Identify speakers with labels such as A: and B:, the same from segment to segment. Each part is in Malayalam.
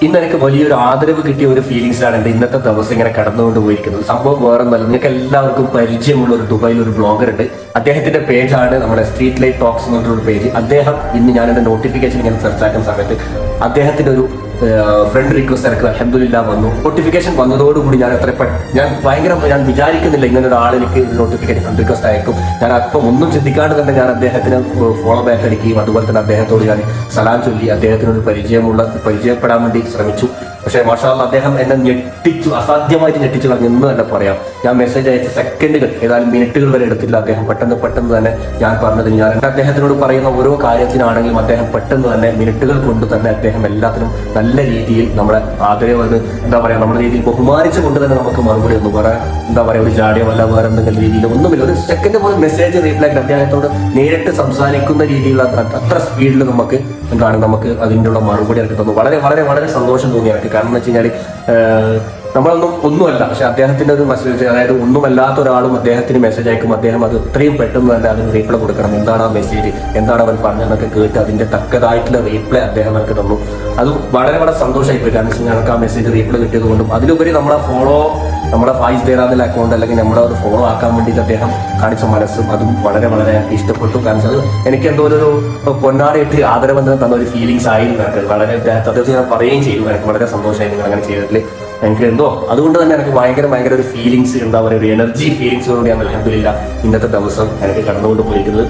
A: ഇന്ന് എനിക്ക് വലിയൊരു ആദരവ് കിട്ടിയ ഒരു ഫീലിംഗ്സിലാണ് എൻ്റെ ഇന്നത്തെ ദിവസം ഇങ്ങനെ കടന്നുകൊണ്ട് പോയിരിക്കുന്നത്. സംഭവം വേറെ ഒന്നല്ല, നിങ്ങൾക്ക് എല്ലാവർക്കും പരിചയമുള്ള ഒരു ദുബായിൽ ഒരു ബ്ലോഗർ ഉണ്ട്. അദ്ദേഹത്തിന്റെ പേജാണ് നമ്മുടെ സ്ട്രീറ്റ് ലൈറ്റ് ടോക്സ് എന്ന് പറഞ്ഞൊരു പേജ്. അദ്ദേഹം ഇന്ന് ഞാൻ എൻ്റെ നോട്ടിഫിക്കേഷൻ ഇങ്ങനെ സെർച്ച് ആക്കുന്ന സമയത്ത് അദ്ദേഹത്തിന്റെ ഒരു ഫ്രണ്ട് റിക്വസ്റ്റ് എനിക്ക് അൽഹംദുലില്ലാ വന്നു. നോട്ടിഫിക്കേഷൻ വന്നതോടുകൂടി ഞാൻ വിചാരിക്കുന്നില്ല ഇങ്ങനെ ഒരാൾ എനിക്ക് നോട്ടിഫിക്കേഷൻ ഫ്രണ്ട് റിക്വസ്റ്റ് അയക്കും. ഞാൻ അപ്പം ഒന്നും ചിന്തിക്കാണ്ട് തന്നെ ഞാൻ അദ്ദേഹത്തിന് ഫോളോ ബാക്ക് അടിക്കുകയും അതുപോലെ തന്നെ അദ്ദേഹത്തോട് ഞാൻ സലാം ചൊല്ലി അദ്ദേഹത്തിനൊരു പരിചയപ്പെടാൻ വേണ്ടി ശ്രമിച്ചു. പക്ഷേ മാഷാ അല്ലാഹ് അദ്ദേഹം എന്നെ ഞെട്ടിച്ചു, അസാധ്യമായിട്ട് ഞെട്ടിച്ചു കളഞ്ഞു എന്ന് തന്നെ പറയാം. ഞാൻ മെസ്സേജ് അയച്ച സെക്കൻഡുകൾ, ഏതായാലും മിനിറ്റുകൾ വരെ എടുത്തില്ല. അദ്ദേഹം പെട്ടെന്ന് തന്നെ ഞാൻ പറഞ്ഞത്, ഞാൻ അദ്ദേഹത്തിനോട് പറയുന്ന ഓരോ കാര്യത്തിനാണെങ്കിലും അദ്ദേഹം പെട്ടെന്ന് തന്നെ മിനിറ്റുകൾ കൊണ്ട് തന്നെ അദ്ദേഹം എല്ലാത്തിനും നല്ല രീതിയിൽ നമ്മളെ ആദരവ് നമ്മുടെ രീതിയിൽ ബഹുമാനിച്ചുകൊണ്ട് തന്നെ നമുക്ക് മറുപടി ഒന്നും പറയാം ഒരു ജാടിയമല്ല വേറെ എന്തെങ്കിലും രീതിയിൽ ഒന്നുമില്ല. ഒരു സെക്കൻഡ് പോലും മെസ്സേജ് റീപ്ലൈ അദ്ദേഹത്തോട് നേരിട്ട് സംസാരിക്കുന്ന രീതിയിലുള്ള അത്ര സ്പീഡിൽ നമുക്ക് അതിൻ്റെ മറുപടി എനിക്ക് തന്നു. വളരെ വളരെ വളരെ സന്തോഷം തോന്നി എനിക്ക്. കാരണം എന്ന് വെച്ച് കഴിഞ്ഞാൽ ഒന്നുമല്ല, പക്ഷെ അദ്ദേഹത്തിന്റെ ഒരു മെസ്സേജ്, അതായത് ഒന്നുമല്ലാത്ത ഒരാളും അദ്ദേഹത്തിന് മെസ്സേജ് അയക്കും. അദ്ദേഹം അത് എത്രയും പെട്ടെന്ന് തന്നെ അതിന് റീപ്ലൈ കൊടുക്കണം. എന്താണ് ആ മെസ്സേജ്, എന്താണ് അവൻ പറഞ്ഞതെന്നൊക്കെ കേട്ട് അതിന്റെ തക്കതായിട്ടുള്ള റീപ്ലൈ അദ്ദേഹം എനിക്ക് തന്നു. അത് വളരെ വളരെ സന്തോഷമായിപ്പോയി. കാരണം വെച്ചാൽ ഞങ്ങൾക്ക് ആ മെസ്സേജ് റീപ്ലൈ കിട്ടിയത് കൊണ്ടും അതിലുപരി നമ്മുടെ ഫായിസ് ദേറാദിലെ അക്കൗണ്ട് അല്ലെങ്കിൽ നമ്മുടെ ഒരു ഫോളോ ആക്കാൻ വേണ്ടിയിട്ട് അദ്ദേഹം കാണിച്ച മനസ്സും അതും വളരെ വളരെ ഇഷ്ടപ്പെട്ടു. കാരണം അത് എനിക്ക് എന്തോ ഒരു പൊന്നാടിയിട്ട് ആദരവ് തന്ന ഒരു ഫീലിങ്സ് ആയിരുന്നു എനിക്ക്. വളരെ അദ്ദേഹത്തെ ഞാൻ പറയുകയും ചെയ്തു. എനിക്ക് വളരെ സന്തോഷമായി നിങ്ങൾ അങ്ങനെ ചെയ്തതിൽ. എനിക്ക് അതുകൊണ്ട് തന്നെ എനിക്ക് ഭയങ്കര ഒരു ഫീലിങ്സ്, ഒരു എനർജി ഫീലിങ്സോടുകൂടിയാണ് അൽഹംദുലില്ലാ ഇന്നത്തെ ദിവസം എനിക്ക് കടന്നുകൊണ്ട് പോയിരിക്കുന്നത്.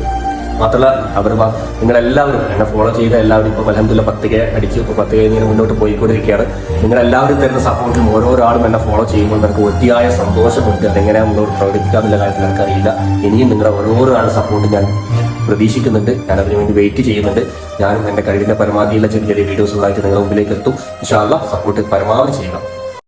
A: മാത്രമല്ല നിങ്ങളെല്ലാവരും എന്നെ ഫോളോ ചെയ്ത എല്ലാവരും ഇപ്പോൾ അൽഹംദുലില്ലാ 10K അടിച്ചു. ഇപ്പോൾ 10K ഇങ്ങനെ മുന്നോട്ട് പോയിക്കൊണ്ടിരിക്കുകയാണ്. നിങ്ങളെല്ലാവരും തരുന്ന സപ്പോർട്ടും ഓരോരാളും എന്നെ ഫോളോ ചെയ്യുമ്പോൾ എനിക്ക് ഒത്തിരിയായ സന്തോഷമുണ്ട്. അതെങ്ങനെ മുന്നോട്ട് പ്രകടിപ്പിക്കാന്നുള്ള കാര്യത്തിൽ എനിക്കറിയില്ല. ഇനിയും നിങ്ങളുടെ ഓരോരാളും സപ്പോർട്ട് ഞാൻ പ്രതീക്ഷിക്കുന്നുണ്ട്. ഞാൻ അതിനുവേണ്ടി വെയിറ്റ് ചെയ്യുന്നുണ്ട്. ഞാനും എൻ്റെ കഴിവിൻ്റെ പരമാവധിയുള്ള ചെറിയ വീഡിയോസുകളായിട്ട് നിങ്ങളുടെ മുമ്പിലേക്ക് എത്തും. ഇൻഷാ അല്ലാഹ് സപ്പോർട്ട് പരമാവധി ചെയ്യണം.